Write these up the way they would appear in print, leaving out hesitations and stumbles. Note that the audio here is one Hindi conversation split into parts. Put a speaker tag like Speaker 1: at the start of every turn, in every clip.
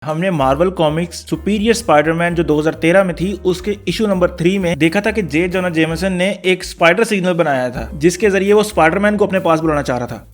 Speaker 1: हमने मार्वल कॉमिक्स सुपीरियर स्पाइडरमैन जो 2013 में थी उसके इशू नंबर 3 में देखा था कि जे जोना जेमेसन ने एक स्पाइडर सिग्नल बनाया था जिसके जरिए वो स्पाइडरमैन को अपने पास बुलाना चाह रहा था।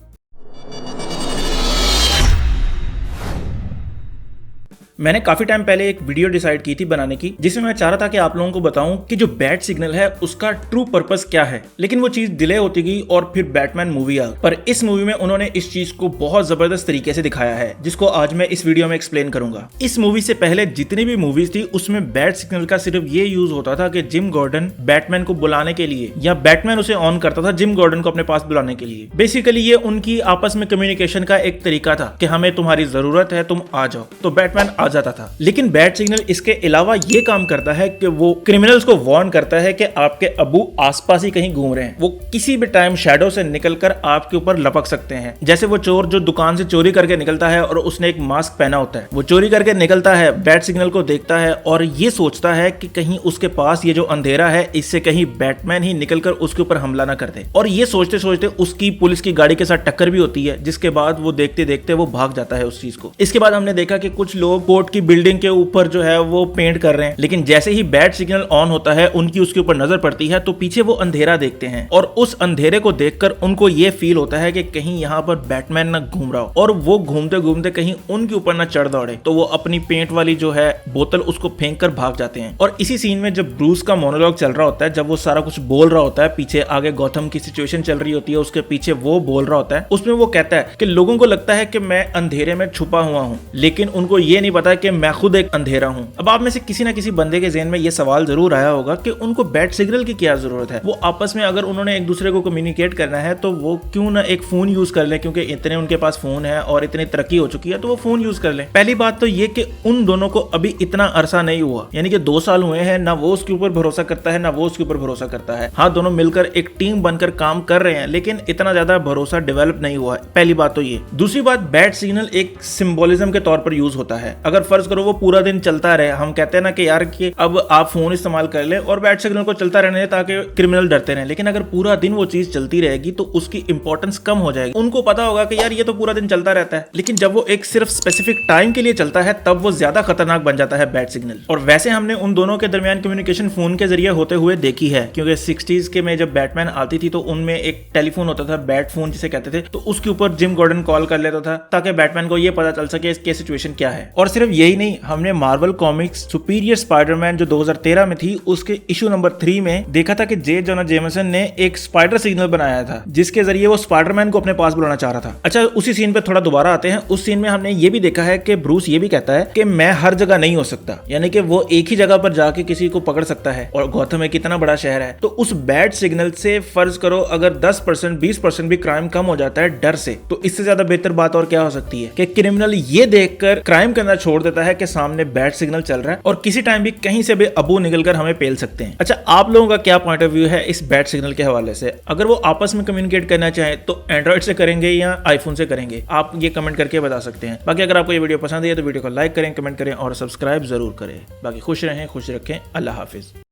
Speaker 1: मैंने काफी टाइम पहले एक वीडियो डिसाइड की थी बनाने की जिसमें मैं चाह रहा था कि आप लोगों को बताऊं कि जो बैट सिग्नल है उसका ट्रू पर्पस क्या है, लेकिन वो चीज डिले होती गई और फिर बैटमैन मूवी आ गई। पर इस मूवी में उन्होंने इस चीज को बहुत जबरदस्त तरीके से दिखाया है जिसको आज मैं इस वीडियो में एक्सप्लेन करूंगा। इस मूवी से पहले जितनी भी मूवीज थी उसमें बैट सिग्नल का सिर्फ ये यूज होता था कि जिम गॉर्डन बैटमैन को बुलाने के लिए या बैटमैन उसे ऑन करता था जिम गॉर्डन को अपने पास बुलाने के लिए। बेसिकली ये उनकी आपस में कम्युनिकेशन का एक तरीका था कि हमें तुम्हारी जरूरत है, तुम आ जाओ, तो बैटमैन आ जाता था। लेकिन बैट सिग्नल इसके अलावा ये काम करता है कि वो क्रिमिनल्स को वार्न करता है कि आपके अबू आसपास ही कहीं घूम रहे हैं, वो किसी भी टाइम शैडो से निकलकर आपके ऊपर लपक सकते हैं। जैसे वो चोर जो दुकान से चोरी करके निकलता है और उसने एक मास्क पहना होता है, वो चोरी करके निकलता है, बैट सिग्नल को देखता है और ये सोचता है कि कहीं उसके पास ये जो अंधेरा है इससे कहीं बैटमैन ही निकलकर उसके ऊपर हमला ना कर दे। और ये सोचते सोचते उसकी पुलिस की गाड़ी के साथ टक्कर भी होती है जिसके बाद वो देखते देखते वो भाग जाता है उस चीज को। इसके बाद हमने देखा कि कुछ लोग कोर्ट की बिल्डिंग के ऊपर जो है वो पेंट कर रहे हैं, लेकिन जैसे ही बैट सिग्नल ऑन होता है उनकी उसके ऊपर नजर पड़ती है तो पीछे वो अंधेरा देखते हैं और उस अंधेरे को देखकर उनको ये फील होता है कि कहीं यहाँ पर बैटमैन ना घूम रहा हो और वो घूमते घूमते कहीं उनके ऊपर ना चढ़ दौड़े, तो वो अपनी पेंट वाली जो है बोतल उसको फेंक कर भाग जाते हैं। और इसी सीन में जब ब्रूस का मोनोलॉग चल रहा होता है, जब वो सारा कुछ बोल रहा होता है, पीछे आगे गौथम की सिचुएशन चल रही होती है, उसके पीछे वो बोल रहा होता है, उसमें वो कहता है कि लोगों को लगता है कि मैं अंधेरे में छुपा हुआ हूँ, लेकिन उनको ये नहीं पता कि मैं खुद एक अंधेरा हूँ। अब आप में से किसी ना किसी बंदे के ज़हन में ये सवाल जरूर आया होगा कि उनको बैट सिग्नल की क्या जरूरत है। वो आपस में अगर उन्होंने एक दूसरे को कम्युनिकेट करना है तो वो क्यों ना एक फोन यूज कर ले, क्योंकि इतने उनके पास फोन है और इतनी तरक्की हो चुकी है तो वो फोन यूज कर ले। पहली बात तो ये कि उन दोनों को अभी इतना अरसा नहीं हुआ, यानी कि 2 साल हुए हैं, ना वो उसके ऊपर भरोसा करता है ना वो उसके ऊपर भरोसा करता है। हाँ, दोनों मिलकर एक टीम बनकर काम कर रहे हैं लेकिन इतना ज्यादा भरोसा डेवलप नहीं हुआ है। पहली बात तो ये। दूसरी बात, बैट सिग्नल एक सिंबोलिज्म के तौर पर यूज होता है। अगर फर्ज करो वो पूरा दिन चलता रहे, हम कहते हैं ना कि यार कि अब आप फोन इस्तेमाल कर ले और बैट सिग्नल को चलता रहने दें ताकि क्रिमिनल डरते रहें, लेकिन अगर पूरा दिन वो चीज चलती रहेगी तो उसकी इंपॉर्टेंस कम हो जाएगी। उनको पता होगा कि यार ये तो पूरा दिन चलता रहता है, लेकिन जब वो एक सिर्फ स्पेसिफिक टाइम के लिए चलता है तब वो ज्यादा खतरनाक बन जाता है बैट सिग्नल। और वैसे हमने उन दोनों के दरमियान कम्युनिकेशन फोन के जरिए होते हुए देखी है, क्योंकि 60s के में जब बैटमैन आती थी तो उनमें एक टेलीफोन होता था, बैट फोन जिसे कहते थे, तो उसके ऊपर जिम गॉर्डन कॉल कर लेता था ताकि बैटमैन को ये पता चल सके इसकी सिचुएशन क्या है। और सिर्फ यही नहीं, हमने मार्वल कॉमिक्स सुपीरियर स्पाइडरमैन जो 2013 में थी उसके इशू नंबर 3 में देखा था कि जे जोना जेमेसन ने एक स्पाइडर सिग्नल बनाया था जिसके जरिए वो स्पाइडरमैन को अपने पास बुलाना चाह रहा था। अच्छा, उसी सीन पे थोड़ा दोबारा आते हैं। उस सीन में हमने ये भी देखा है कि ब्रूस ये भी कहता है कि मैं हर जगह नहीं हो सकता, यानी कि वो एक ही जगह पर जाके किसी को पकड़ सकता है और गौथम एक इतना बड़ा शहर है। तो उस बैट सिग्नल से फर्ज करो अगर 10% 20% भी क्राइम कम हो जाता है डर से, तो इससे ज्यादा बेहतर बात और क्या हो सकती है कि क्रिमिनल ये देखकर क्राइम करना छोड़ देता है कि सामने बैट सिग्नल चल रहा है और किसी टाइम भी कहीं से भी अबू निकलकर हमें पेल सकते हैं। अच्छा, आप लोगों का क्या पॉइंट ऑफ व्यू है इस बैट सिग्नल के हवाले से? अगर वो आपस में कम्युनिकेट करना चाहें तो एंड्रॉइड से करेंगे या आईफोन से करेंगे, आप ये कमेंट करके बता सकते हैं। बाकी अगर आपको ये वीडियो पसंद है तो वीडियो को लाइक करें, कमेंट करें और सब्सक्राइब जरूर करें। बाकी खुश रहें, खुश रखें। अल्लाह हाफिज।